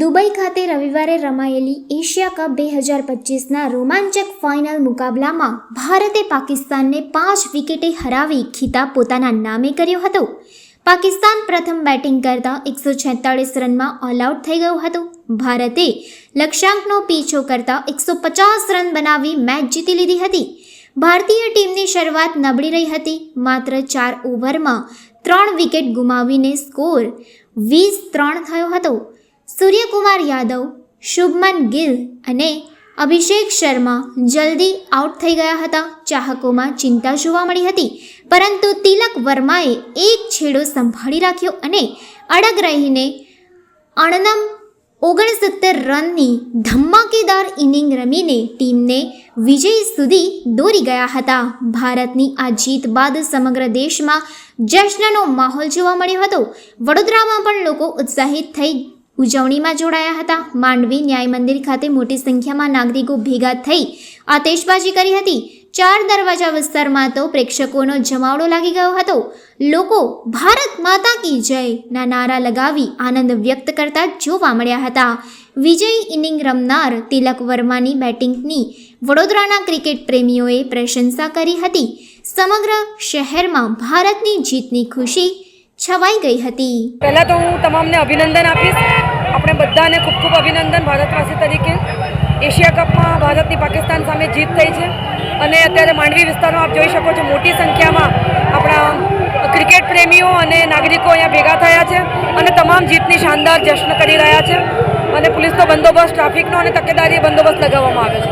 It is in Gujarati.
દુબઈ ખાતે રવિવારે રમાયેલી એશિયા કપ 2025ના રોમાંચક ફાઇનલ મુકાબલામાં ભારતે પાકિસ્તાનને 5 વિકેટે હરાવી ખિતાબ પોતાના નામે કર્યો હતો. પાકિસ્તાન પ્રથમ બેટિંગ કરતા 146 રનમાં ઓલ આઉટ થઈ ગયું હતું. ભારતે લક્ષ્યાંકનો પીછો કરતા 150 રન બનાવી મેચ જીતી લીધી હતી. ભારતીય ટીમની શરૂઆત નબળી રહી હતી. માત્ર 4 ઓવરમાં 3 વિકેટ ગુમાવીને સ્કોર 20-3 થયો હતો. સૂર્યકુમાર યાદવ, શુભમન ગિલ અને અભિષેક શર્મા જલ્દી આઉટ થઈ ગયા હતા. ચાહકોમાં ચિંતા જોવા મળી હતી, પરંતુ તિલક વર્માએ એક છેડો સંભાળી રાખ્યો અને અડગ રહીને 69 રનની ધમાકેદાર ઇનિંગ રમીને ટીમને વિજય સુધી દોરી ગયા હતા. ભારતની આ જીત બાદ સમગ્ર દેશમાં જશ્નનો માહોલ જોવા મળ્યો હતો. વડોદરામાં પણ લોકો ઉત્સાહિત થઈ ઉજવણીમાં જોડાયા હતા. માંડવી ન્યાય મંદિર ખાતે મોટી સંખ્યામાં નાગરિકો ભેગા થઈ આતશબાજી કરી હતી. 4 દરવાજા વિસ્તારમાં તો પ્રેક્ષકોનો જમાવડો લાગી ગયો હતો. લોકો ભારત માતા કી જય ના નારા લગાવી આનંદ વ્યક્ત કરતા જોવા મળ્યા હતા. વિજય ઇનિંગ રમનાર તિલક વર્માની બેટિંગની વડોદરાના ક્રિકેટ પ્રેમીઓએ પ્રશંસા કરી હતી. સમગ્ર શહેરમાં ભારતની જીતની ખુશી છવાઈ ગઈ હતી. પહેલાં તો હું તમામને અભિનંદન આપીશ. આપણે બધાને ખૂબ ખૂબ અભિનંદન ભારતવાસી તરીકે. એશિયા કપમાં ભારતની પાકિસ્તાન સામે જીત થઈ છે અને અત્યારે માંડવી વિસ્તારમાં આપ જોઈ શકો છો મોટી સંખ્યામાં આપણા ક્રિકેટ પ્રેમીઓ અને નાગરિકો અહીંયા ભેગા થયા છે અને તમામ જીતની શાનદાર જશ્ન કરી રહ્યા છે અને પોલીસનો બંદોબસ્ત, ટ્રાફિકનો અને તકેદારી બંદોબસ્ત લગાવવામાં આવ્યો છે.